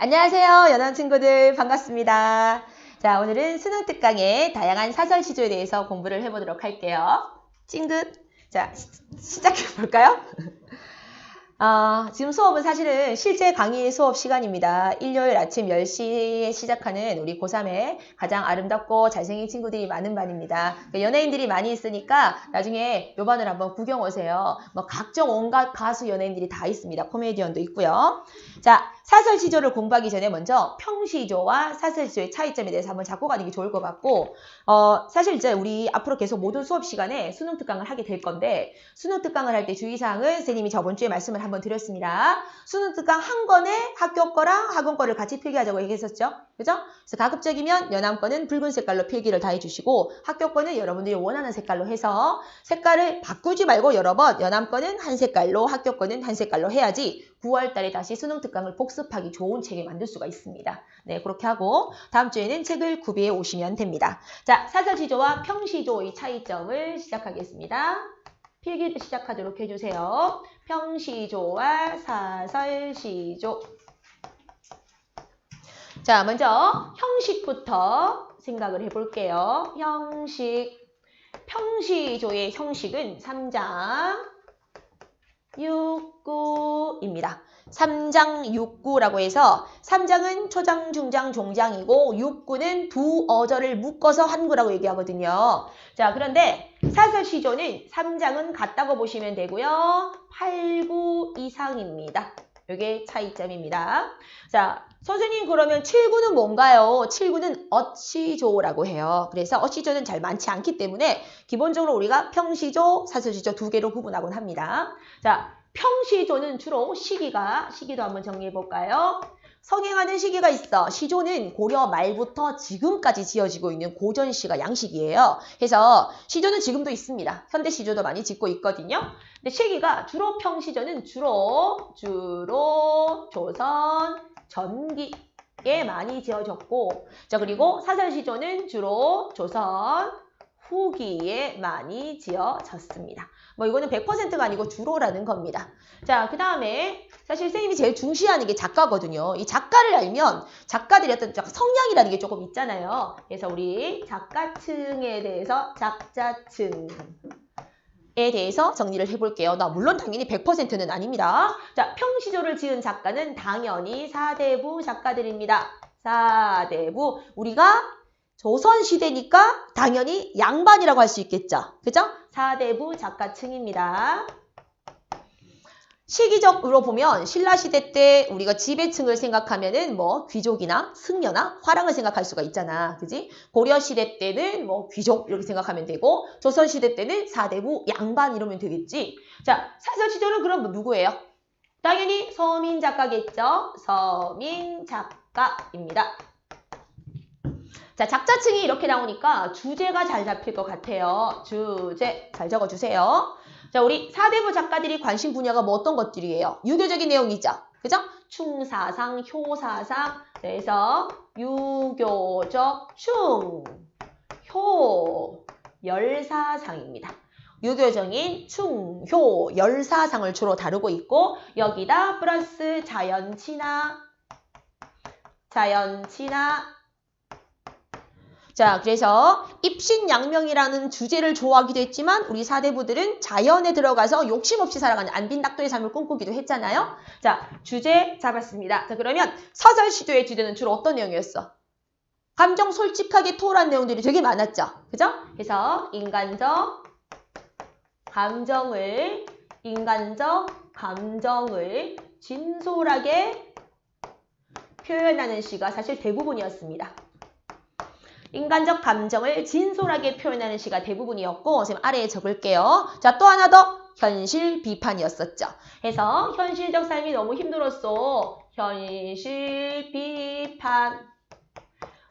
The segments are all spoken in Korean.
안녕하세요, 연원 친구들 반갑습니다. 자, 오늘은 수능 특강의 다양한 사설 시조에 대해서 공부를 해보도록 할게요. 찡긋. 자, 시작해 볼까요? 지금 수업은 사실은 실제 강의 수업 시간입니다. 일요일 아침 10시에 시작하는 우리 고3의 가장 아름답고 잘생긴 친구들이 많은 반입니다. 연예인들이 많이 있으니까 나중에 요 반을 한번 구경 오세요. 뭐 각종 온갖 가수 연예인들이 다 있습니다. 코미디언도 있고요. 자, 사설 시조를 공부하기 전에 먼저 평시조와 사설 시조의 차이점에 대해서 한번 잡고 가는 게 좋을 것 같고, 사실 이제 우리 앞으로 계속 모든 수업 시간에 수능 특강을 하게 될 건데, 수능 특강을 할 때 주의사항은 선생님이 저번 주에 말씀을 한번 드렸습니다. 수능 특강 한 권에 학교 거랑 학원 거를 같이 필기하자고 얘기했었죠. 그죠? 그래서 가급적이면 연암 거는 붉은 색깔로 필기를 다 해주시고, 학교 거는 여러분들이 원하는 색깔로 해서 색깔을 바꾸지 말고 여러 번 연암 거는 한 색깔로, 학교 거는 한 색깔로 해야지 9월 달에 다시 수능 특강을 복습하기 좋은 책을 만들 수가 있습니다. 네, 그렇게 하고 다음 주에는 책을 구비해 오시면 됩니다. 자, 사설시조와 평시조의 차이점을 시작하겠습니다. 필기를 시작하도록 해주세요. 평시조와 사설시조. 자, 먼저 형식부터 생각을 해볼게요. 형식. 평시조의 형식은 3장 6구입니다. 3장 6구라고 해서 3장은 초장, 중장, 종장이고 6구는 두 어절을 묶어서 한 구라고 얘기하거든요. 자, 그런데 사설시조는 3장은 같다고 보시면 되고요. 8구 이상입니다. 이게 차이점입니다. 자, 선생님 그러면 7구는 뭔가요? 7구는 어시조라고 해요. 그래서 어시조는 잘 많지 않기 때문에 기본적으로 우리가 평시조, 사설시조 두 개로 구분하곤 합니다. 자, 평시조는 주로 시기도 한번 정리해 볼까요? 성행하는 시기가 있어. 시조는 고려 말부터 지금까지 지어지고 있는 고전시가 양식이에요. 그래서 시조는 지금도 있습니다. 현대 시조도 많이 짓고 있거든요. 근데 시기가 주로 평시조는 주로 조선 전기에 많이 지어졌고, 자, 그리고 사설시조는 주로 조선 후기에 많이 지어졌습니다. 뭐 이거는 100%가 아니고 주로라는 겁니다. 자, 그 다음에 사실 선생님이 제일 중시하는 게 작가거든요. 이 작가를 알면 작가들의 어떤 성향이라는 게 조금 있잖아요. 그래서 우리 작가층에 대해서 작자층에 대해서 정리를 해볼게요. 물론 당연히 100%는 아닙니다. 자, 평시조를 지은 작가는 당연히 사대부 작가들입니다. 사대부. 우리가 조선시대니까 당연히 양반이라고 할 수 있겠죠. 그죠? 사대부 작가층입니다. 시기적으로 보면 신라시대 때 우리가 지배층을 생각하면은 뭐 귀족이나 승려나 화랑을 생각할 수가 있잖아. 그지? 고려시대 때는 뭐 귀족 이렇게 생각하면 되고, 조선시대 때는 사대부 양반 이러면 되겠지. 자, 사설시조는 그럼 누구예요? 당연히 서민 작가겠죠. 서민 작가입니다. 자, 작자층이 이렇게 나오니까 주제가 잘 잡힐 것 같아요. 주제 잘 적어주세요. 자, 우리 사대부 작가들이 관심 분야가 뭐 어떤 것들이에요? 유교적인 내용이죠. 그죠? 충사상, 효사상. 그래서 유교적 충, 효, 열사상입니다. 유교적인 충, 효, 열사상을 주로 다루고 있고, 여기다 플러스 자연친화. 자, 그래서 입신양명이라는 주제를 좋아하기도 했지만 우리 사대부들은 자연에 들어가서 욕심 없이 살아가는 안빈닥도의 삶을 꿈꾸기도 했잖아요. 자, 주제 잡았습니다. 자, 그러면 사설시조의 주제는 주로 어떤 내용이었어? 감정 솔직하게 토로한 내용들이 되게 많았죠. 그죠? 그래서 인간적 감정을 진솔하게 표현하는 시가 사실 대부분이었습니다. 인간적 감정을 진솔하게 표현하는 시가 대부분이었고, 선생님 아래에 적을게요. 자, 또 하나 더 현실 비판이었었죠. 그래서 현실적 삶이 너무 힘들었어. 현실 비판.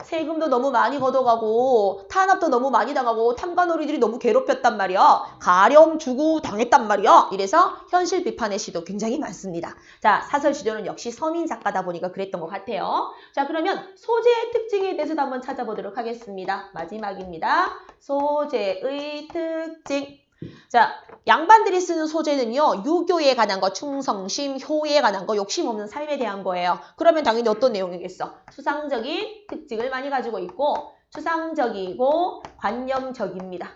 세금도 너무 많이 걷어가고 탄압도 너무 많이 당하고 탐관오리들이 너무 괴롭혔단 말이야. 가령 주고 당했단 말이야. 이래서 현실 비판의 시도 굉장히 많습니다. 자, 사설시조는 역시 서민 작가다 보니까 그랬던 것 같아요. 자, 그러면 소재의 특징에 대해서도 한번 찾아보도록 하겠습니다. 마지막입니다. 소재의 특징. 자, 양반들이 쓰는 소재는요. 유교에 관한 거, 충성심, 효에 관한 거, 욕심 없는 삶에 대한 거예요. 그러면 당연히 어떤 내용이겠어? 추상적인 특징을 많이 가지고 있고 추상적이고 관념적입니다.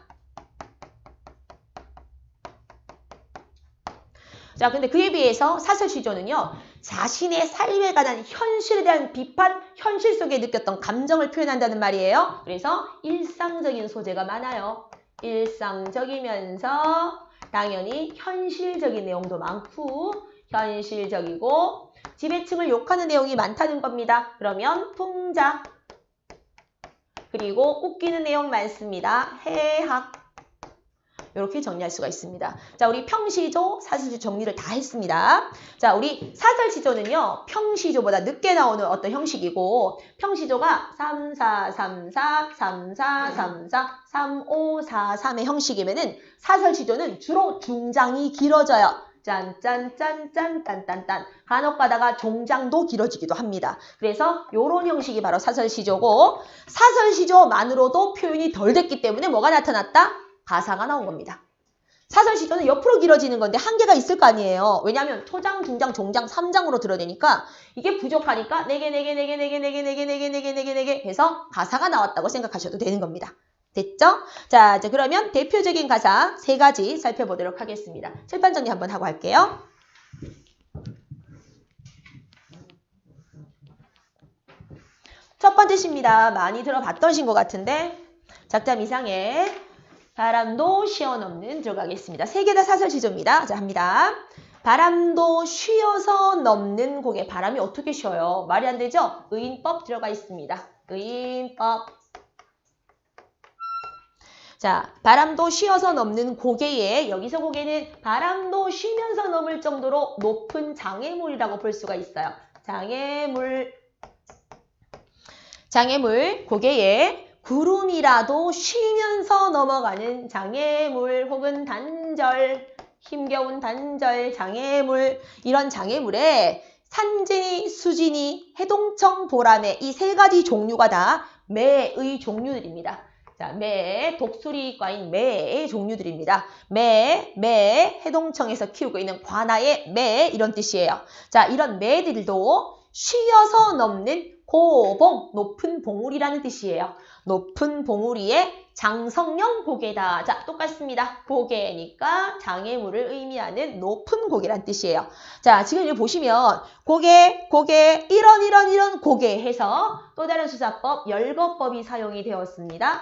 자, 근데 그에 비해서 사설시조는요. 자신의 삶에 관한 현실에 대한 비판, 현실 속에 느꼈던 감정을 표현한다는 말이에요. 그래서 일상적인 소재가 많아요. 일상적이면서 당연히 현실적인 내용도 많고 현실적이고 지배층을 욕하는 내용이 많다는 겁니다. 그러면 풍자 그리고 웃기는 내용 많습니다. 해학 이렇게 정리할 수가 있습니다. 자, 우리 평시조, 사설시조 정리를 다 했습니다. 자, 우리 사설시조는요. 평시조보다 늦게 나오는 어떤 형식이고 평시조가 3, 4, 3, 4, 3, 4, 3, 4, 3, 5, 4, 3의 형식이면은 사설시조는 주로 중장이 길어져요. 짠짠짠짠 딴딴딴 간혹 가다가 종장도 길어지기도 합니다. 그래서 이런 형식이 바로 사설시조고 사설시조만으로도 표현이 덜 됐기 때문에 뭐가 나타났다? 가사가 나온 겁니다. 사설시조는 옆으로 길어지는 건데 한계가 있을 거 아니에요. 왜냐하면 초장, 중장, 종장, 3장으로 들어내니까 이게 부족하니까 4개, 4개, 4개, 4개, 4개, 4개, 4개, 4개, 4개, 4개 해서 가사가 나왔다고 생각하셔도 되는 겁니다. 됐죠? 자, 이제 그러면 대표적인 가사 3가지 살펴보도록 하겠습니다. 칠판 정리 한번 하고 할게요. 첫 번째 시입니다. 많이 들어봤던 시인 것 같은데 작자 미상에 바람도 쉬어넘는 들어가겠습니다. 3개 다 사설시조입니다. 자, 합니다. 바람도 쉬어서 넘는 곡에 바람이 어떻게 쉬어요? 말이 안 되죠? 의인법 들어가 있습니다. 의인법. 자, 바람도 쉬어서 넘는 고개에 여기서 고개는 바람도 쉬면서 넘을 정도로 높은 장애물이라고 볼 수가 있어요. 장애물 고개에 구름이라도 쉬면서 넘어가는 장애물 혹은 단절, 힘겨운 단절, 장애물 이런 장애물에 산진이, 수진이, 해동청, 보람의 이 3가지 종류가 다 매의 종류들입니다. 자, 매, 독수리과인 매의 종류들입니다. 매, 해동청에서 키우고 있는 관아의 매 이런 뜻이에요. 자, 이런 매들도 쉬어서 넘는 고봉, 높은 봉우리라는 뜻이에요. 높은 봉우리의 장성령 고개다. 자, 똑같습니다. 고개니까 장애물을 의미하는 높은 고개란 뜻이에요. 자, 지금 여기 보시면 고개, 이런 고개 해서 또 다른 수사법, 열거법이 사용이 되었습니다.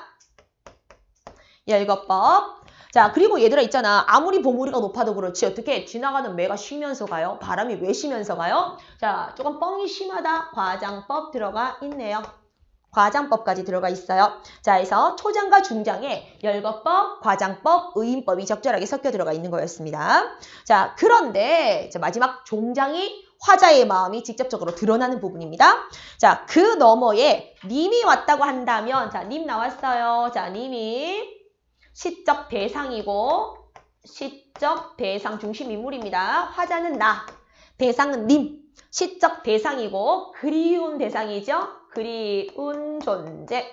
열거법. 자, 그리고 얘들아 있잖아. 아무리 봉우리가 높아도 그렇지 어떻게 지나가는 매가 쉬면서 가요? 바람이 왜 쉬면서 가요? 자, 조금 뻥이 심하다. 과장법 들어가 있네요. 과장법까지 들어가 있어요. 자, 그래서 초장과 중장에 열거법, 과장법, 의인법이 적절하게 섞여 들어가 있는 거였습니다. 자, 그런데 마지막 종장이 화자의 마음이 직접적으로 드러나는 부분입니다. 자, 그 너머에 님이 왔다고 한다면 자, 님 나왔어요. 자, 님이 시적 대상이고 시적 대상 중심 인물입니다. 화자는 나, 대상은 님. 시적 대상이고 그리운 대상이죠. 그리운 존재.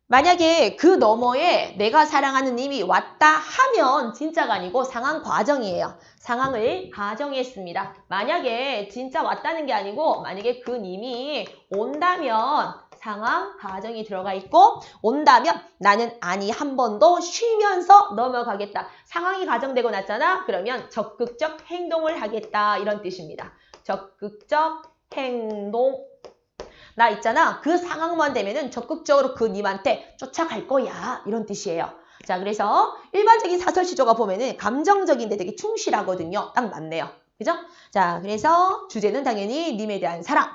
만약에 그 너머에 내가 사랑하는 님이 왔다 하면 진짜가 아니고 상황 과정이에요. 상황을 가정했습니다. 만약에 진짜 왔다는 게 아니고 만약에 그 님이 온다면 상황 가정이 들어가 있고 온다면 나는 아니 한 번도 쉬면서 넘어가겠다. 상황이 가정되고 났잖아. 그러면 적극적 행동을 하겠다. 이런 뜻입니다. 적극적 행동. 나 있잖아. 그 상황만 되면은 적극적으로 그 님한테 쫓아갈 거야. 이런 뜻이에요. 자, 그래서 일반적인 사설시조가 보면은 감정적인데 되게 충실하거든요. 딱 맞네요. 그죠? 자, 그래서 주제는 당연히 님에 대한 사랑,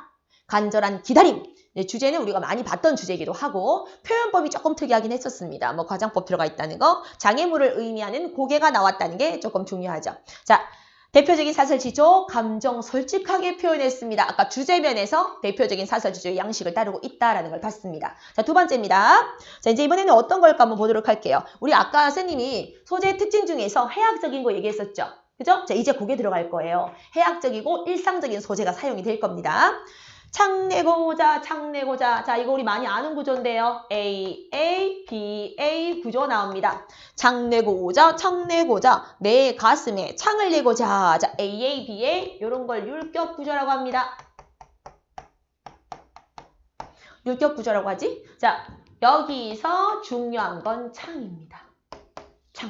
간절한 기다림. 주제는 우리가 많이 봤던 주제이기도 하고 표현법이 조금 특이하긴 했었습니다. 뭐 과장법 들어가 있다는 거, 장애물을 의미하는 고개가 나왔다는 게 조금 중요하죠. 자, 대표적인 사설시조 감정 솔직하게 표현했습니다. 아까 주제면에서 대표적인 사설시조의 양식을 따르고 있다라는 걸 봤습니다. 자, 2번째입니다. 자, 이제 이번에는 어떤 걸까 한번 보도록 할게요. 우리 아까 선생님이 소재의 특징 중에서 해학적인 거 얘기했었죠. 그죠? 자, 이제 그게 들어갈 거예요. 해학적이고 일상적인 소재가 사용이 될 겁니다. 창내고자, 창내고자. 자, 이거 우리 많이 아는 구조인데요. A, A, B, A 구조 나옵니다. 창내고자, 창내고자. 내 가슴에 창을 내고자. 자, A, A, B, A. 이런 걸 율격 구조라고 합니다. 율격 구조라고 하지? 자, 여기서 중요한 건 창입니다. 창.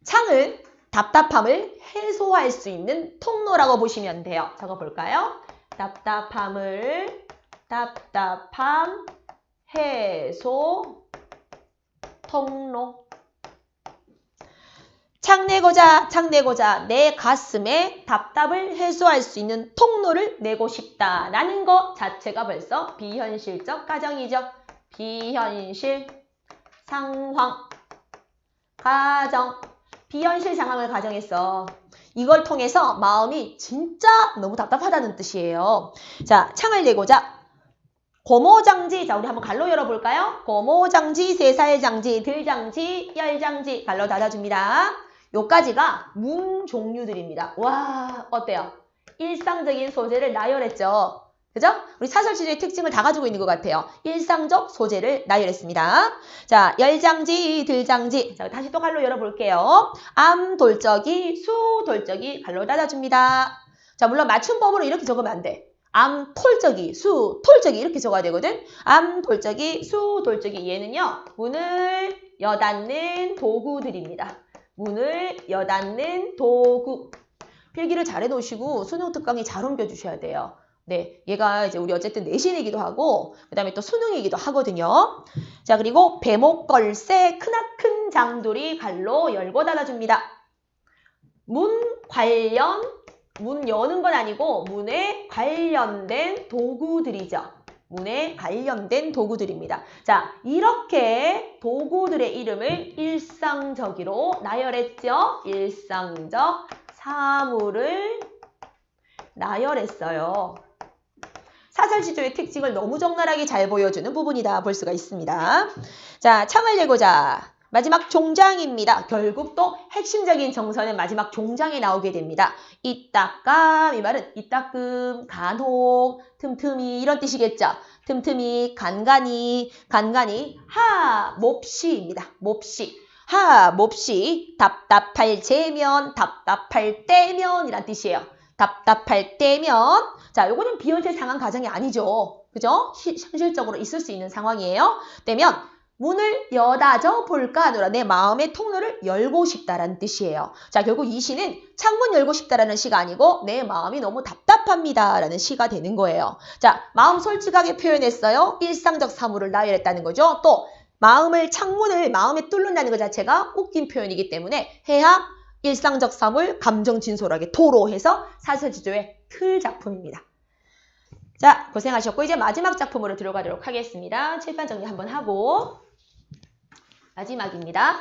창은 답답함을 해소할 수 있는 통로라고 보시면 돼요. 적어볼까요? 답답함 해소 통로. 창내고자, 창내고자. 내 가슴에 답답을 해소할 수 있는 통로를 내고 싶다라는 것 자체가 벌써 비현실적 가정이죠. 비현실 상황 가정. 비현실 상황을 가정했어. 이걸 통해서 마음이 진짜 너무 답답하다는 뜻이에요. 자, 창을 내고자. 고모장지. 자, 우리 한번 갈로 열어볼까요? 고모장지, 세살장지, 들장지, 열장지. 갈로 닫아줍니다. 요까지가 문 종류들입니다. 와, 어때요? 일상적인 소재를 나열했죠. 그죠? 우리 사설지조의 특징을 다 가지고 있는 것 같아요. 일상적 소재를 나열했습니다. 자, 열장지, 들장지. 자, 다시 또 갈로 열어볼게요. 암돌적이, 수돌적이 갈로 닫아줍니다. 자, 물론 맞춤법으로 이렇게 적으면 안 돼. 암톨적이, 수톨적이 이렇게 적어야 되거든. 암돌적이, 수돌적이. 얘는요, 문을 여닫는 도구들입니다. 문을 여닫는 도구. 필기를 잘 해놓으시고 수능 특강에 잘 옮겨주셔야 돼요. 네, 얘가 이제 우리 어쨌든 내신이기도 하고 그 다음에 또 수능이기도 하거든요. 자, 그리고 배목걸새 크나큰 장돌이 갈로 열고 닫아줍니다. 문 관련, 문 여는 건 아니고 문에 관련된 도구들이죠. 문에 관련된 도구들입니다. 자, 이렇게 도구들의 이름을 일상적으로 나열했죠. 일상적 사물을 나열했어요. 사설지조의 특징을 너무 적나라하게 잘 보여주는 부분이다 볼 수가 있습니다. 자, 창을 내고자. 마지막 종장입니다. 결국 또 핵심적인 정서는 마지막 종장에 나오게 됩니다. 이따끔, 이 말은 이따끔, 간혹, 틈틈이 이런 뜻이겠죠. 틈틈이, 간간히, 간간히, 하, 몹시입니다. 몹시. 하, 몹시, 답답할 재면, 답답할 때면 이란 뜻이에요. 답답할 때면. 자, 요거는 비현실 상황 가정이 아니죠. 그죠? 현실적으로 있을 수 있는 상황이에요. 때면 문을 여닫아 볼까 하노라. 내 마음의 통로를 열고 싶다라는 뜻이에요. 자, 결국 이 시는 창문 열고 싶다라는 시가 아니고 내 마음이 너무 답답합니다 라는 시가 되는 거예요. 자, 마음 솔직하게 표현했어요. 일상적 사물을 나열했다는 거죠. 또 마음을, 창문을 마음에 뚫는다는 것 자체가 웃긴 표현이기 때문에 해야 일상적 사물, 감정 진솔하게 토로해서 사설지조의 틀 작품입니다. 자, 고생하셨고 이제 마지막 작품으로 들어가도록 하겠습니다. 칠판 정리 한번 하고 마지막입니다.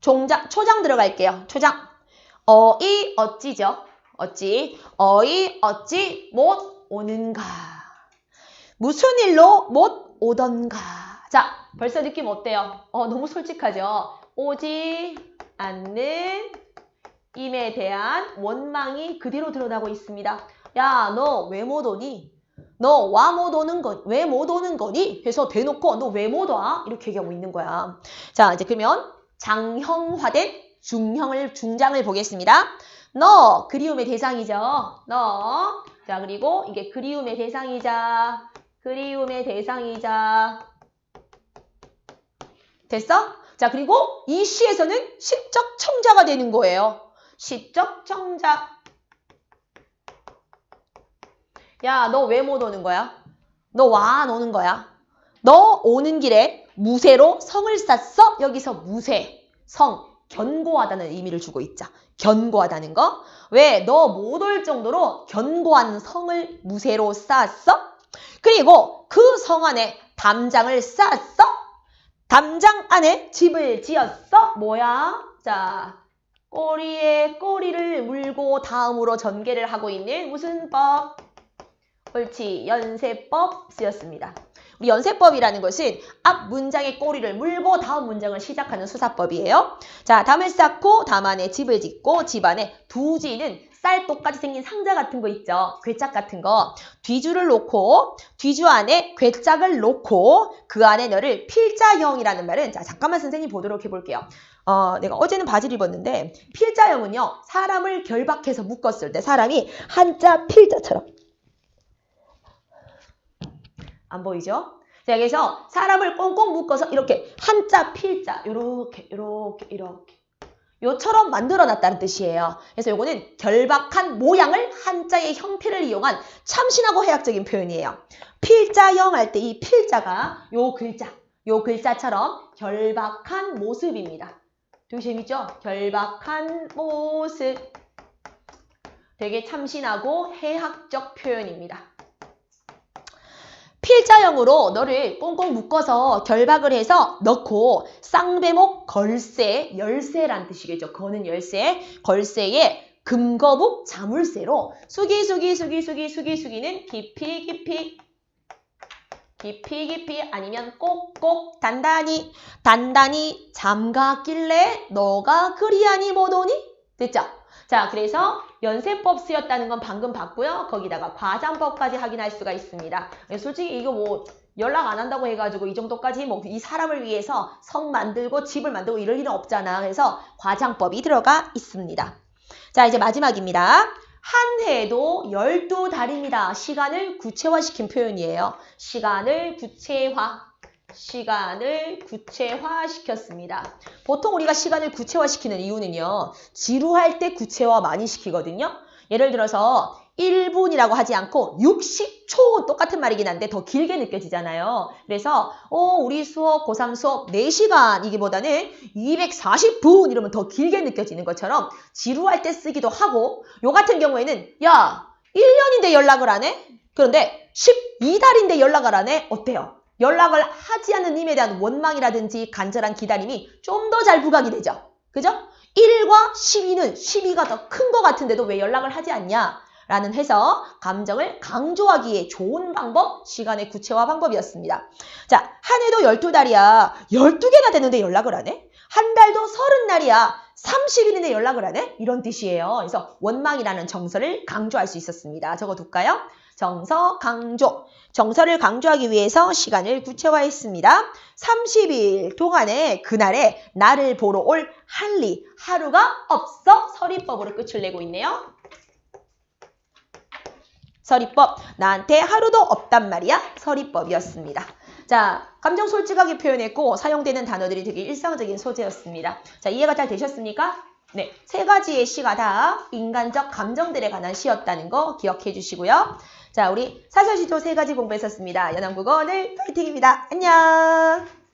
종장, 초장 들어갈게요. 초장. 어이 어찌죠? 어찌. 어이 어찌 못 오는가. 무슨 일로 못 오던가. 자, 벌써 느낌 어때요? 너무 솔직하죠? 오지 않는 임에 대한 원망이 그대로 드러나고 있습니다. 야, 너 왜 못 오니? 너 와 못 오는 거, 왜 못 오는 거니? 해서 대놓고 너 왜 못 와? 이렇게 얘기하고 있는 거야. 자, 이제 그러면 장형화된 중장을 보겠습니다. 너 그리움의 대상이죠. 너. 자, 그리고 이게 그리움의 대상이자 됐어? 자, 그리고 이 시에서는 시적 청자가 되는 거예요. 시적 청자. 야, 너 왜 못 오는 거야? 너 와 안 오는 거야? 너 오는 길에 무쇠로 성을 쌌어? 여기서 무쇠, 성, 견고하다는 의미를 주고 있자. 견고하다는 거. 왜? 너 못 올 정도로 견고한 성을 무쇠로 쌓았어? 그리고 그 성 안에 담장을 쌓았어? 담장 안에 집을 지었어? 뭐야? 자, 꼬리에 꼬리를 물고 다음으로 전개를 하고 있는 무슨 법? 옳지, 연세법 쓰였습니다. 우리 연세법이라는 것은 앞 문장의 꼬리를 물고 다음 문장을 시작하는 수사법이에요. 자, 담을 쌓고 담 안에 집을 짓고 집 안에 두지는 닭살 똑같이 생긴 상자 같은 거 있죠. 괴짝 같은 거. 뒤줄을 놓고 뒤주 안에 괴짝을 놓고 그 안에 너를 필자형이라는 말은 자 잠깐만 선생님 보도록 해볼게요. 내가 어제는 바지를 입었는데 필자형은요. 사람을 결박해서 묶었을 때 사람이 한자 필자처럼 안 보이죠? 자, 여기서 사람을 꽁꽁 묶어서 이렇게 한자 필자 이렇게 요처럼 만들어놨다는 뜻이에요. 그래서 요거는 결박한 모양을 한자의 형태를 이용한 참신하고 해학적인 표현이에요. 필자형 할 때 이 필자가 요 글자처럼 결박한 모습입니다. 되게 재밌죠? 결박한 모습. 되게 참신하고 해학적 표현입니다. 필자형으로 너를 꽁꽁 묶어서 결박을 해서 넣고 쌍배목 걸쇠, 열쇠란 뜻이겠죠. 거는 열쇠, 걸쇠에 금거북 자물쇠로 수기는 깊이 아니면 꼭꼭 단단히 잠갔길래 너가 그리하니 못오니? 됐죠? 자, 그래서 연세법 쓰였다는 건 방금 봤고요. 거기다가 과장법까지 확인할 수가 있습니다. 솔직히 이거 뭐 연락 안 한다고 해가지고 이 정도까지 뭐 이 사람을 위해서 성 만들고 집을 만들고 이럴 일은 없잖아. 그래서 과장법이 들어가 있습니다. 자, 이제 마지막입니다. 한 해도 12달입니다. 시간을 구체화시킨 표현이에요. 시간을 구체화시켰습니다. 보통 우리가 시간을 구체화시키는 이유는요. 지루할 때 구체화 많이 시키거든요. 예를 들어서 1분이라고 하지 않고 60초 똑같은 말이긴 한데 더 길게 느껴지잖아요. 그래서 우리 수업 고3 수업 4시간 이기보다는 240분 이러면 더 길게 느껴지는 것처럼 지루할 때 쓰기도 하고 요 같은 경우에는 야 1년인데 연락을 안 해? 그런데 12달인데 연락을 안 해? 어때요? 연락을 하지 않는 님에 대한 원망이라든지 간절한 기다림이 좀 더 잘 부각이 되죠. 그죠? 1과 12가 더 큰 것 같은데도 왜 연락을 하지 않냐? 라는 해서 감정을 강조하기에 좋은 방법, 시간의 구체화 방법이었습니다. 자, 한 해도 12달이야. 12개나 되는데 연락을 안 해? 한 달도 30날이야. 30일인데 연락을 안 해? 이런 뜻이에요. 그래서 원망이라는 정서를 강조할 수 있었습니다. 적어둘까요? 정서, 강조. 정서를 강조하기 위해서 시간을 구체화했습니다. 30일 동안에 그날에 나를 보러 올 한리, 하루가 없어 서리법으로 끝을 내고 있네요. 서리법, 나한테 하루도 없단 말이야. 서리법이었습니다. 자, 감정 솔직하게 표현했고 사용되는 단어들이 되게 일상적인 소재였습니다. 자, 이해가 잘 되셨습니까? 네, 3가지의 시가 다 인간적 감정들에 관한 시였다는 거 기억해 주시고요. 자, 우리 사설시조 3가지 공부했었습니다. 연암국어 오늘 파이팅입니다. 안녕!